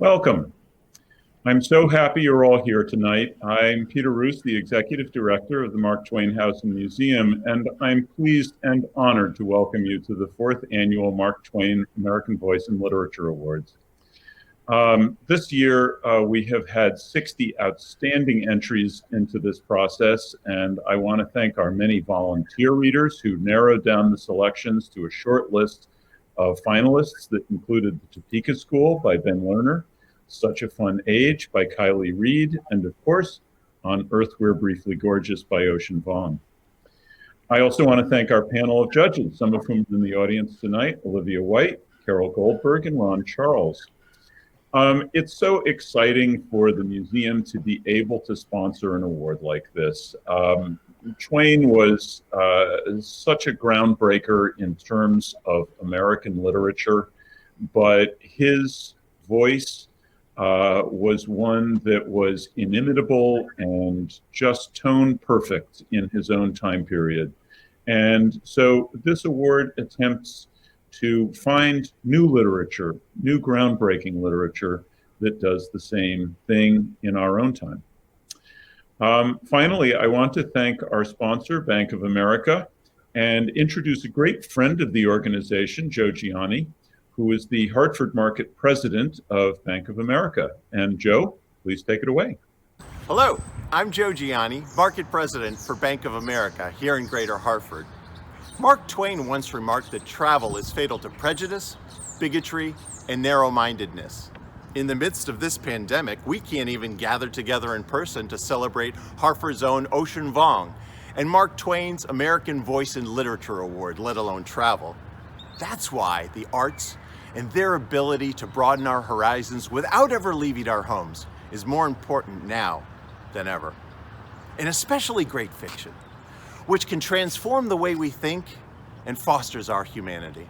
Welcome. I'm so happy you're all here tonight. I'm Peter Roos, the Executive Director of the Mark Twain House Museum, and I'm pleased and honored to welcome you to the 4th Annual Mark Twain American Voice and Literature Awards. This year, we have had 60 outstanding entries into this process, and I want to thank our many volunteer readers who narrowed down the selections to a short list of finalists that included The Topeka School by Ben Lerner, Such a Fun Age by Kylie Reed, and of course, On Earth We're Briefly Gorgeous by Ocean Vuong. I also want to thank our panel of judges, some of whom are in the audience tonight: Olivia White, Carol Goldberg, and Ron Charles. It's so exciting for the museum to be able to sponsor an award like this. Twain was such a groundbreaker in terms of American literature, but his voice was one that was inimitable and just tone perfect in his own time period. And so this award attempts to find new literature, new groundbreaking literature that does the same thing in our own time. Finally, I want to thank our sponsor, Bank of America, and introduce a great friend of the organization, Joe Gianni, who is the Hartford Market President of Bank of America. And Joe, please take it away. Hello, I'm Joe Gianni, Market President for Bank of America here in Greater Hartford. Mark Twain once remarked that travel is fatal to prejudice, bigotry, and narrow-mindedness. In the midst of this pandemic, we can't even gather together in person to celebrate Hartford's own Ocean Vuong and Mark Twain's American Voice and Literature Award, let alone travel. That's why the arts and their ability to broaden our horizons without ever leaving our homes is more important now than ever. And especially great fiction, which can transform the way we think and fosters our humanity.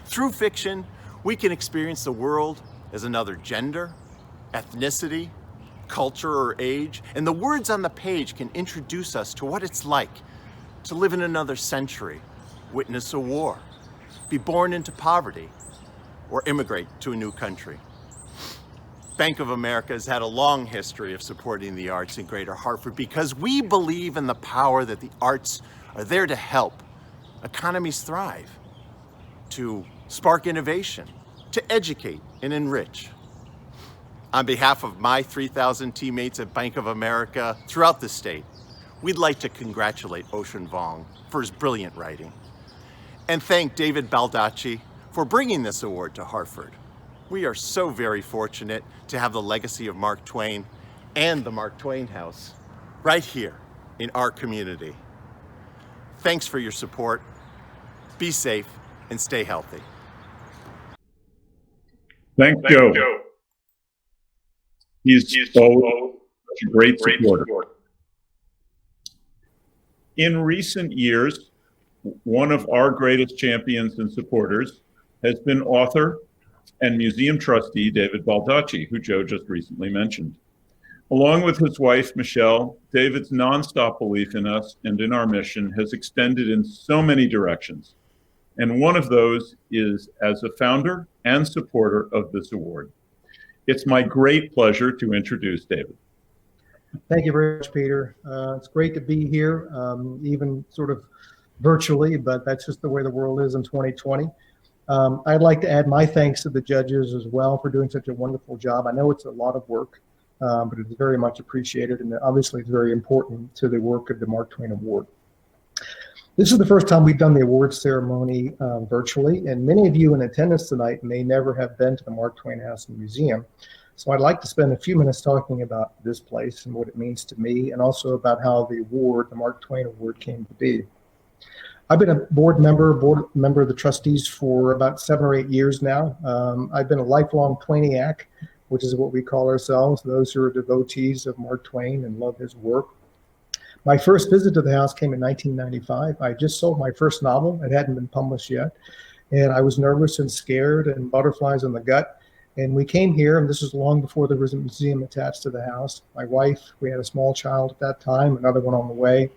Through fiction, we can experience the world as another gender, ethnicity, culture, or age, and the words on the page can introduce us to what it's like to live in another century, witness a war, be born into poverty, or immigrate to a new country. Bank of America has had a long history of supporting the arts in Greater Hartford because we believe in the power that the arts are there to help economies thrive, to spark innovation, to educate and enrich. On behalf of my 3,000 teammates at Bank of America throughout the state, we'd like to congratulate Ocean Vuong for his brilliant writing and thank David Baldacci for bringing this award to Hartford. We are so very fortunate to have the legacy of Mark Twain and the Mark Twain House right here in our community. Thanks for your support. Be safe and stay healthy. Thanks, Joe. He's always such a great supporter. In recent years, one of our greatest champions and supporters has been author and museum trustee David Baldacci, who Joe just recently mentioned. Along with his wife, Michelle, David's nonstop belief in us and in our mission has extended in so many directions. And one of those is as a founder and supporter of this award. It's my great pleasure to introduce David. Thank you very much, Peter. It's great to be here, even sort of virtually, but that's just the way the world is in 2020. I'd like to add my thanks to the judges as well for doing such a wonderful job. I know it's a lot of work, but it's very much appreciated, and obviously it's very important to the work of the Mark Twain Award. This is the first time we've done the awards ceremony virtually, and many of you in attendance tonight may never have been to the Mark Twain House Museum. So I'd like to spend a few minutes talking about this place and what it means to me, and also about how the award, the Mark Twain Award, came to be. I've been a board member of the trustees for about 7 or 8 years now. I've been a lifelong Twainiac, which is what we call ourselves, those who are devotees of Mark Twain and love his work. My first visit to the house came in 1995. I just sold my first novel. It hadn't been published yet. And I was nervous and scared and butterflies in the gut. And we came here, and this was long before there was a museum attached to the house. My wife, we had a small child at that time, another one on the way.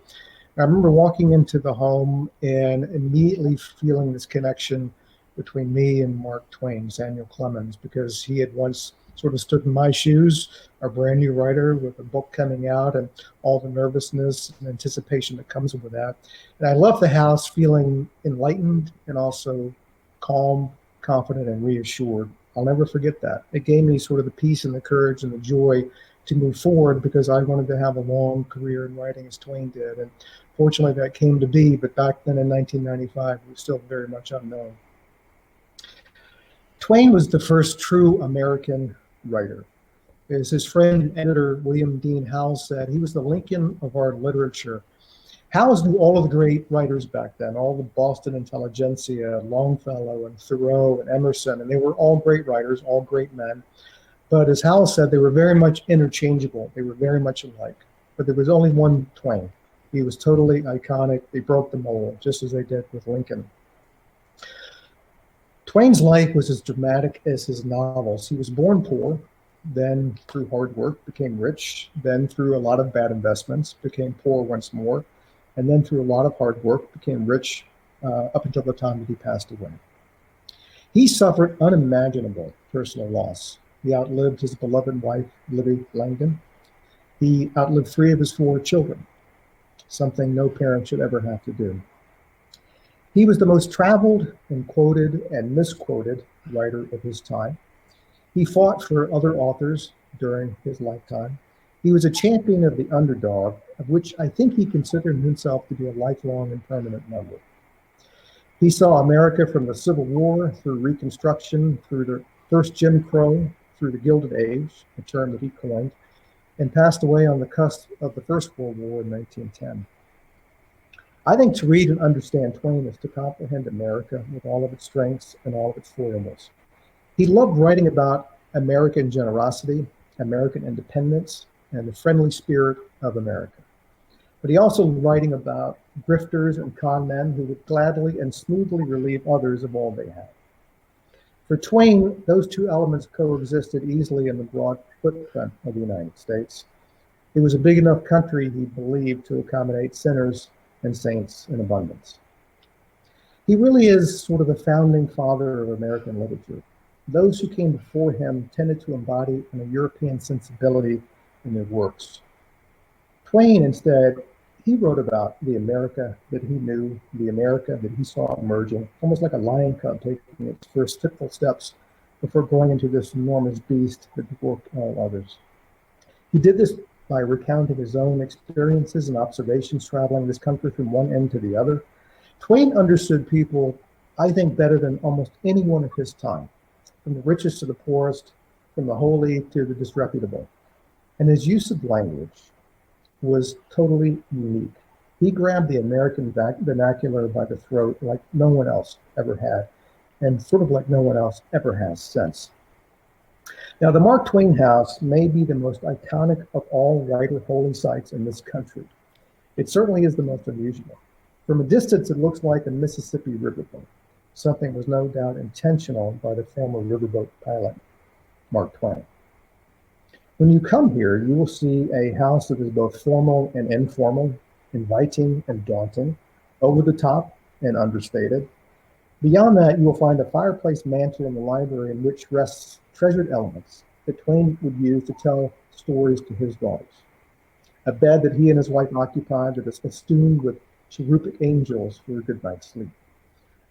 I remember walking into the home and immediately feeling this connection between me and Mark Twain, Samuel Clemens, because he had once sort of stood in my shoes, a brand new writer with a book coming out and all the nervousness and anticipation that comes with that. And I left the house feeling enlightened and also calm, confident, and reassured. I'll never forget that. It gave me sort of the peace and the courage and the joy to move forward because I wanted to have a long career in writing as Twain did. And fortunately that came to be, but back then in 1995, it was still very much unknown. Twain was the first true American writer. As his friend and editor William Dean Howells said, he was the Lincoln of our literature. Howells knew all of the great writers back then, all the Boston intelligentsia, Longfellow and Thoreau and Emerson, and they were all great writers, all great men. But as Howells said, they were very much interchangeable. They were very much alike. But there was only one Twain. He was totally iconic. They broke the mold, just as they did with Lincoln. Twain's life was as dramatic as his novels. He was born poor, then through hard work became rich, then through a lot of bad investments became poor once more, and then through a lot of hard work became rich up until the time that he passed away. He suffered unimaginable personal loss. He outlived his beloved wife, Libby Langdon. He outlived 3 of his 4 children, something no parent should ever have to do. He was the most traveled and quoted and misquoted writer of his time. He fought for other authors during his lifetime. He was a champion of the underdog, of which I think he considered himself to be a lifelong and permanent member. He saw America from the Civil War through Reconstruction, through the first Jim Crow, through the Gilded Age, a term that he coined, and passed away on the cusp of the First World War in 1910. I think to read and understand Twain is to comprehend America with all of its strengths and all of its foibles. He loved writing about American generosity, American independence, and the friendly spirit of America. But he also loved writing about grifters and con men who would gladly and smoothly relieve others of all they had. For Twain, those 2 elements coexisted easily in the broad footprint of the United States. It was a big enough country, he believed, to accommodate sinners and saints in abundance. He really is sort of the founding father of American literature. Those who came before him tended to embody a European sensibility in their works. Twain, instead, he wrote about the America that he knew, the America that he saw emerging, almost like a lion cub taking its first fitful steps before going into this enormous beast that dwarfed all others. He did this by recounting his own experiences and observations traveling this country from one end to the other. Twain understood people, I think, better than almost anyone of his time, from the richest to the poorest, from the holy to the disreputable. And his use of language was totally unique. He grabbed the American vernacular by the throat like no one else ever had, and sort of like no one else ever has since. Now, the Mark Twain House may be the most iconic of all writer holy sites in this country. It certainly is the most unusual. From a distance, it looks like a Mississippi riverboat. Something was no doubt intentional by the former riverboat pilot, Mark Twain. When you come here, you will see a house that is both formal and informal, inviting and daunting, over the top and understated. Beyond that, you will find a fireplace mantle in the library in which rests treasured elements that Twain would use to tell stories to his daughters. A bed that he and his wife occupied that is festooned with cherubic angels for a good night's sleep.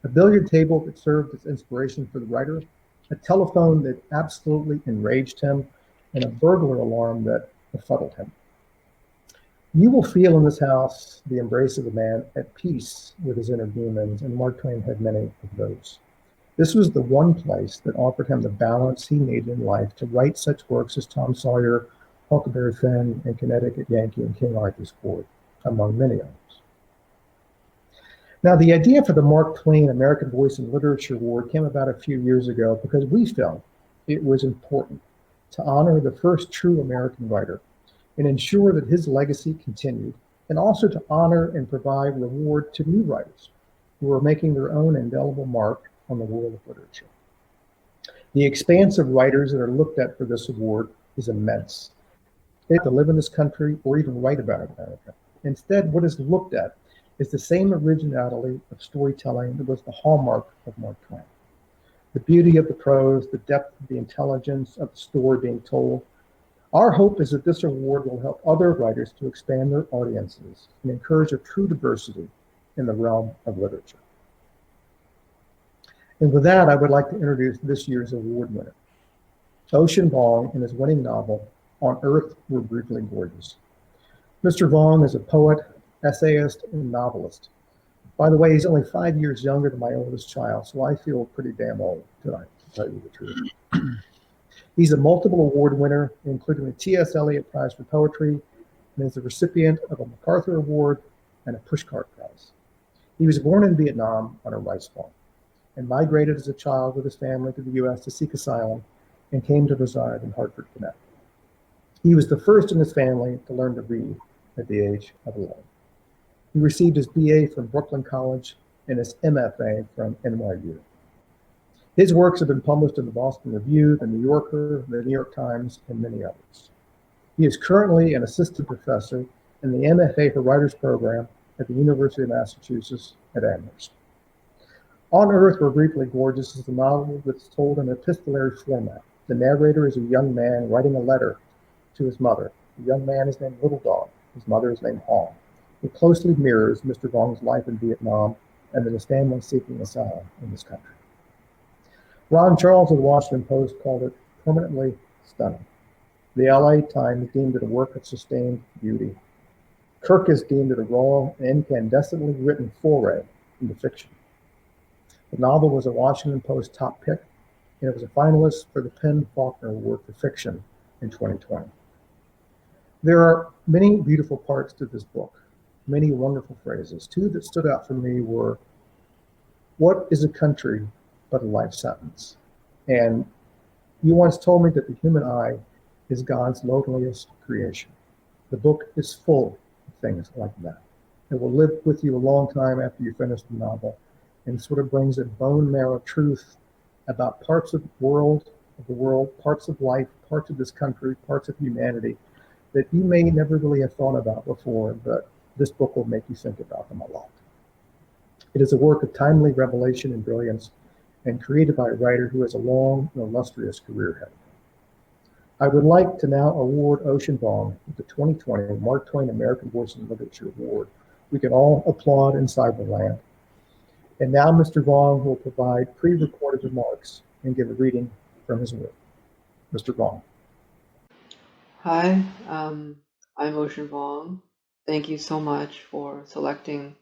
A billiard table that served as inspiration for the writer, a telephone that absolutely enraged him, and a burglar alarm that befuddled him. You will feel in this house the embrace of a man at peace with his inner demons, and Mark Twain had many of those. This was the one place that offered him the balance he needed in life to write such works as Tom Sawyer, Huckleberry Finn, and Connecticut Yankee and King Arthur's Court, among many others. Now, the idea for the Mark Twain American Voice in Literature Award came about a few years ago because we felt it was important to honor the first true American writer and ensure that his legacy continued, and also to honor and provide reward to new writers who are making their own indelible mark on the world of literature. The expanse of writers that are looked at for this award is immense. They have to live in this country or even write about America. Instead, what is looked at is the same originality of storytelling that was the hallmark of Mark Twain. the beauty of the prose, the depth of the intelligence of the story being told. Our hope is that this award will help other writers to expand their audiences and encourage a true diversity in the realm of literature. And with that, I would like to introduce this year's award winner, Ocean Vuong, in his winning novel, On Earth We're Briefly Gorgeous. Mr. Vuong is a poet, essayist, and novelist. By the way, he's only 5 years younger than my oldest child, so I feel pretty damn old tonight, to tell you the truth. He's a multiple award winner, including the T.S. Eliot Prize for Poetry, and is the recipient of a MacArthur Award and a Pushcart Prize. He was born in Vietnam on a rice farm and migrated as a child with his family to the U.S. to seek asylum and came to reside in Hartford, Connecticut. He was the first in his family to learn to read at the age of 11. He received his BA from Brooklyn College and his MFA from NYU. His works have been published in the Boston Review, the New Yorker, the New York Times, and many others. He is currently an assistant professor in the MFA for Writers program at the University of Massachusetts at Amherst. On Earth We're Briefly Gorgeous is a novel that's told in epistolary format. The narrator is a young man writing a letter to his mother. The young man is named Little Dog. His mother is named Hong. It closely mirrors Mr. Vuong's life in Vietnam and then his family seeking asylum in this country. Ron Charles of the Washington Post called it permanently stunning. The LA Times deemed it a work of sustained beauty. Kirkus deemed it a raw and incandescently written foray into fiction. The novel was a Washington Post top pick, and it was a finalist for the PEN/Faulkner Award for Fiction in 2020. There are many beautiful parts to this book, many wonderful phrases. Two that stood out for me were, "What is a country but a life sentence?" And you once told me that the human eye is God's loneliest creation. The book is full of things like that. It will live with you a long time after you finish the novel, and sort of brings a bone marrow truth about parts of the world, parts of life, parts of this country, parts of humanity that you may never really have thought about before, but this book will make you think about them a lot. It is a work of timely revelation and brilliance, and created by a writer who has a long and illustrious career ahead. I would like to now award Ocean Vuong with the 2020 Mark Twain American Voice in Literature Award. We can all applaud inside the land. And now Mr. Vuong will provide pre-recorded remarks and give a reading from his work. Mr. Vuong. Hi, I'm Ocean Vuong. Thank you so much for selecting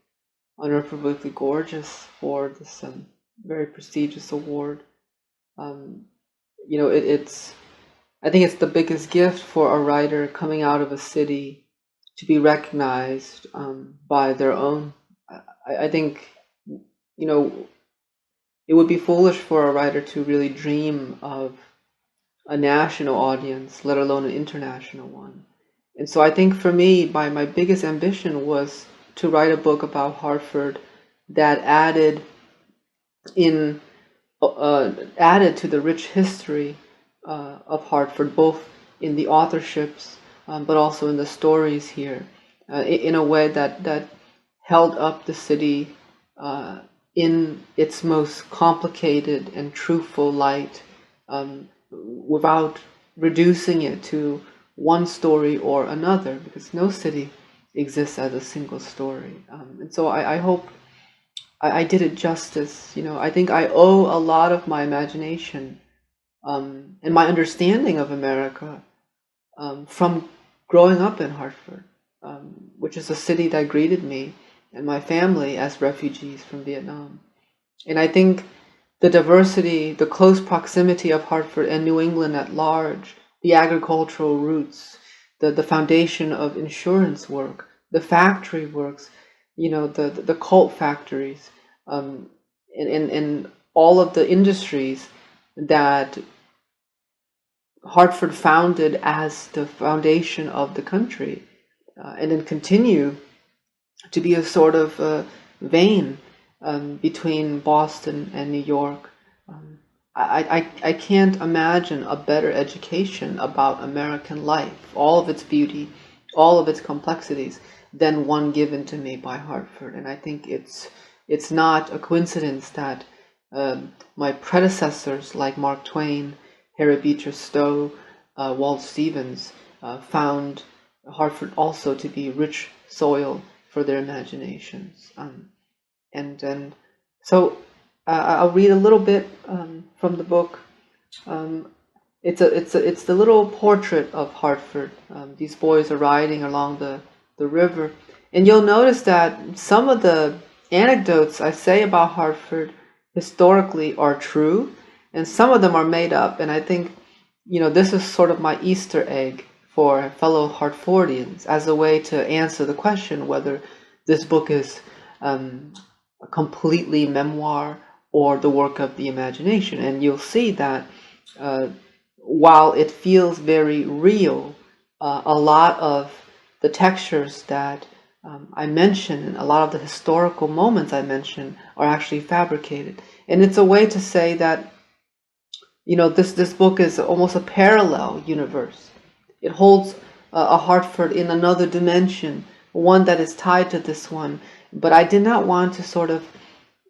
On Earth We're Briefly Gorgeous for this very prestigious award. It's I think it's the biggest gift for a writer coming out of a city to be recognized by their own. I think, it would be foolish for a writer to really dream of a national audience, let alone an international one. And so I think for me, my biggest ambition was to write a book about Hartford that added to the rich history of Hartford, both in the authorships, but also in the stories here, in a way that held up the city in its most complicated and truthful light, without reducing it to one story or another, because no city exists as a single story. And so I hope I did it justice. I think I owe a lot of my imagination and my understanding of America from growing up in Hartford, which is a city that greeted me and my family as refugees from Vietnam. And I think the diversity, the close proximity of Hartford and New England at large, the agricultural roots, the foundation of insurance work, the factory works, the cult factories, and all of the industries that Hartford founded as the foundation of the country, and then continue to be a sort of vein between Boston and New York. I can't imagine a better education about American life, all of its beauty, all of its complexities, than one given to me by Hartford. And I think it's not a coincidence that my predecessors like Mark Twain, Harriet Beecher Stowe, Walt Stevens found Hartford also to be rich soil for their imaginations. And so I'll read a little bit from the book. It's the little portrait of Hartford. These boys are riding along the river, and you'll notice that some of the anecdotes I say about Hartford historically are true, and some of them are made up. And I think, this is sort of my Easter egg for fellow Hartfordians as a way to answer the question whether this book is completely memoir or the work of the imagination. And you'll see that while it feels very real, a lot of the textures that I mention and a lot of the historical moments I mention are actually fabricated. And it's a way to say that, this book is almost a parallel universe. It holds a Hartford in another dimension, one that is tied to this one. But I did not want to sort of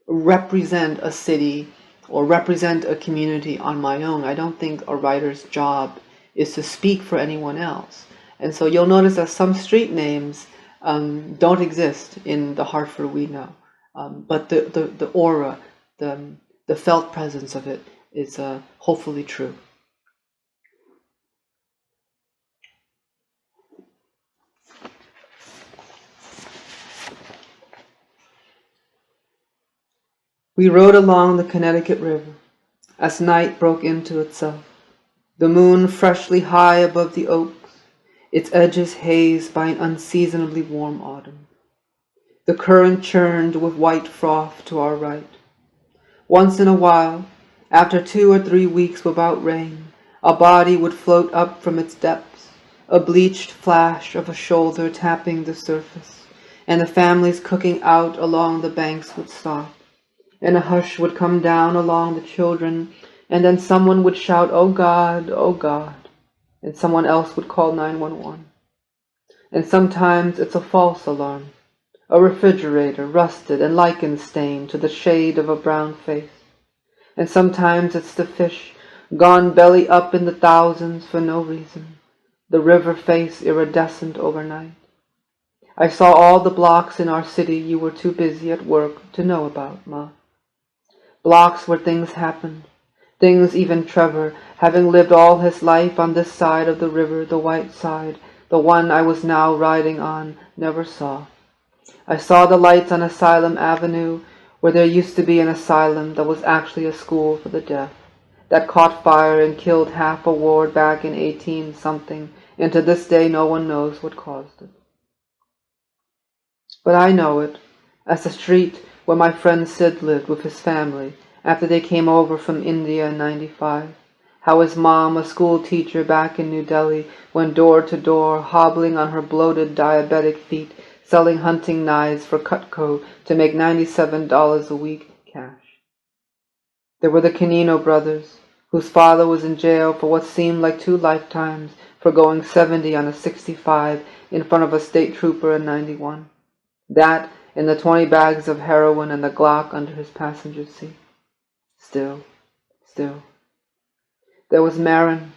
represent a city or represent a community on my own. I don't think a writer's job is to speak for anyone else. And so you'll notice that some street names don't exist in the Hartford we know. But the aura, the felt presence of it is hopefully true. We rode along the Connecticut River as night broke into itself, the moon freshly high above the oaks, its edges hazed by an unseasonably warm autumn. The current churned with white froth to our right. Once in a while, after 2 or 3 weeks without rain, a body would float up from its depths, a bleached flash of a shoulder tapping the surface, and the families cooking out along the banks would stop. And a hush would come down along the children, and then someone would shout, "Oh God, oh God," and someone else would call 911. And sometimes it's a false alarm, a refrigerator rusted and lichen-stained to the shade of a brown face. And sometimes it's the fish, gone belly up in the thousands for no reason, the river face iridescent overnight. I saw all the blocks in our city you were too busy at work to know about, Ma. Blocks where things happened, things even Trevor, having lived all his life on this side of the river, the white side, the one I was now riding on, never saw. I saw the lights on Asylum Avenue, where there used to be an asylum that was actually a school for the deaf, that caught fire and killed half a ward back in 18-something, and to this day no one knows what caused it. But I know it as the street where my friend Sid lived with his family after they came over from India in '95. How his mom, a school teacher back in New Delhi, went door to door, hobbling on her bloated diabetic feet, selling hunting knives for Cutco to make $97 a week cash. There were the Canino brothers, whose father was in jail for what seemed like 2 lifetimes for going 70 on a 65 in front of a state trooper in '91. That and the 20 bags of heroin and the Glock under his passenger seat. Still. There was Marin,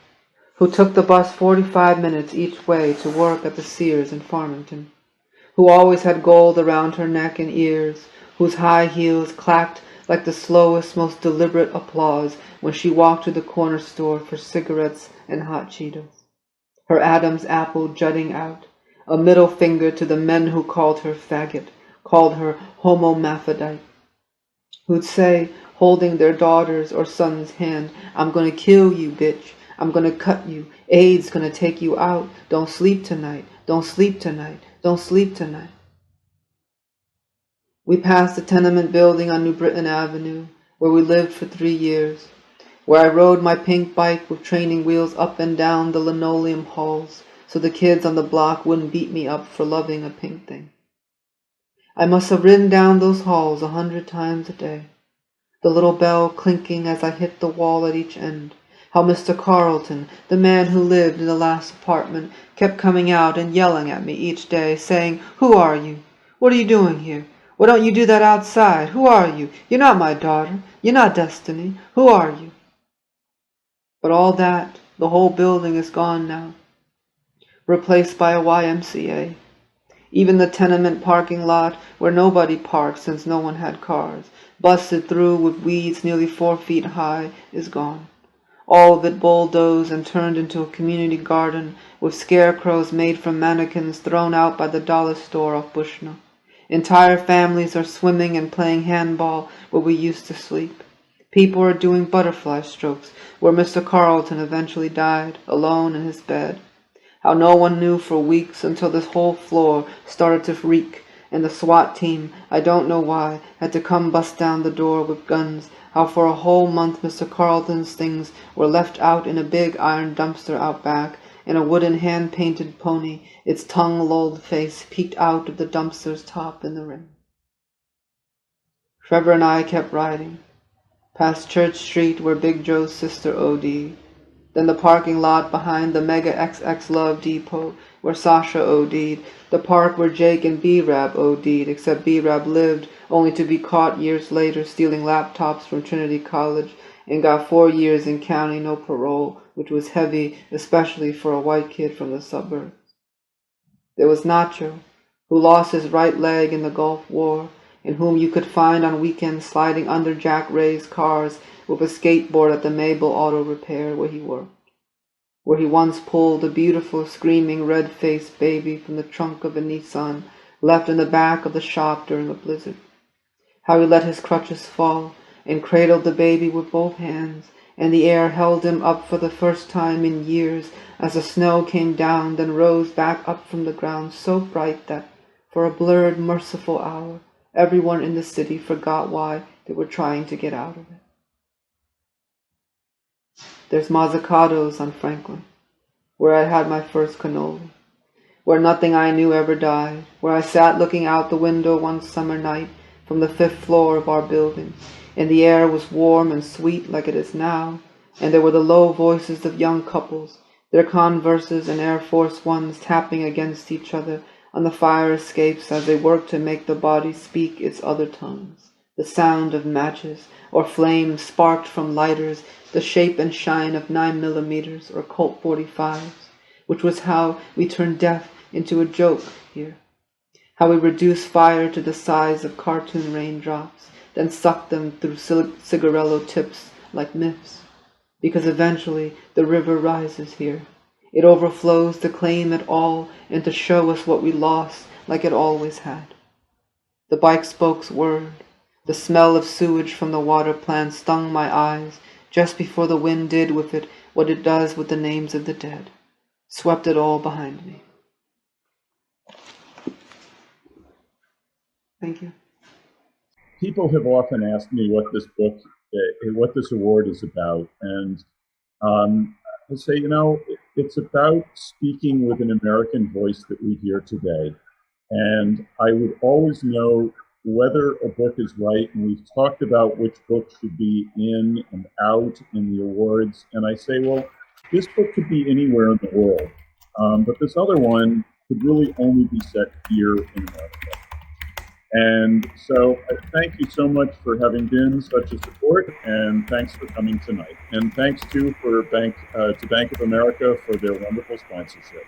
who took the bus 45 minutes each way to work at the Sears in Farmington, who always had gold around her neck and ears, whose high heels clacked like the slowest, most deliberate applause when she walked to the corner store for cigarettes and hot Cheetos, her Adam's apple jutting out, a middle finger to the men who called her faggot, called her homomaphrodite, who'd say, holding their daughter's or son's hand, "I'm gonna kill you, bitch. I'm gonna cut you. AIDS gonna take you out. Don't sleep tonight. Don't sleep tonight. Don't sleep tonight." We passed a tenement building on New Britain Avenue, where we lived for 3 years, where I rode my pink bike with training wheels up and down the linoleum halls so the kids on the block wouldn't beat me up for loving a pink thing. I must have ridden down those halls 100 times a day, the little bell clinking as I hit the wall at each end. How Mr. Carlton, the man who lived in the last apartment, kept coming out and yelling at me each day, saying, "Who are you? What are you doing here? Why don't you do that outside? Who are you? You're not my daughter. You're not Destiny. Who are you? But all that, the whole building is gone now, replaced by a YMCA. Even the tenement parking lot, where nobody parked since no one had cars, busted through with weeds nearly 4 feet high, is gone. All of it bulldozed and turned into a community garden with scarecrows made from mannequins thrown out by the dollar store off Bushnell. Entire families are swimming and playing handball where we used to sleep. People are doing butterfly strokes where Mr. Carlton eventually died, alone in his bed. How no one knew for weeks until this whole floor started to reek, and the SWAT team, I don't know why, had to come bust down the door with guns. How for a whole month Mr. Carlton's things were left out in a big iron dumpster out back, and a wooden hand-painted pony, its tongue-lolled face peeked out of the dumpster's top in the rain. Trevor and I kept riding, past Church Street where Big Joe's sister OD'd, then the parking lot behind the Mega XX Love Depot where Sasha OD'd, the park where Jake and B-Rab OD'd, except B-Rab lived only to be caught years later stealing laptops from Trinity College and got 4 years in county, no parole, which was heavy, especially for a white kid from the suburbs. There was Nacho, who lost his right leg in the Gulf War, and whom you could find on weekends sliding under Jack Ray's cars with a skateboard at the Mabel Auto Repair where he worked, where he once pulled a beautiful, screaming, red-faced baby from the trunk of a Nissan left in the back of the shop during a blizzard. How he let his crutches fall and cradled the baby with both hands, and the air held him up for the first time in years as the snow came down, then rose back up from the ground so bright that, for a blurred, merciful hour, everyone in the city forgot why they were trying to get out of it. There's Mazzucato's on Franklin, where I had my first cannoli, where nothing I knew ever died, where I sat looking out the window one summer night from the 5th floor of our building, and the air was warm and sweet like it is now, and there were the low voices of young couples, their Converses and Air Force Ones tapping against each other on the fire escapes as they worked to make the body speak its other tongues. The sound of matches or flames sparked from lighters, the shape and shine of 9mm or Colt 45s, which was how we turned death into a joke here. How we reduced fire to the size of cartoon raindrops, then sucked them through cigarello tips like myths. Because eventually the river rises here. It overflows to claim it all and to show us what we lost like it always had. The bike spoke's word, the smell of sewage from the water plant stung my eyes just before the wind did with it what it does with the names of the dead, swept it all behind me. Thank you. People have often asked me what this award is about, and I say, it's about speaking with an American voice that we hear today. And I would always know whether a book is right, and we've talked about which book should be in and out in the awards, and I say, well, this book could be anywhere in the world, but this other one could really only be set here in America. And so I thank you so much for having been such a support, and thanks for coming tonight. And thanks too to Bank of America for their wonderful sponsorship.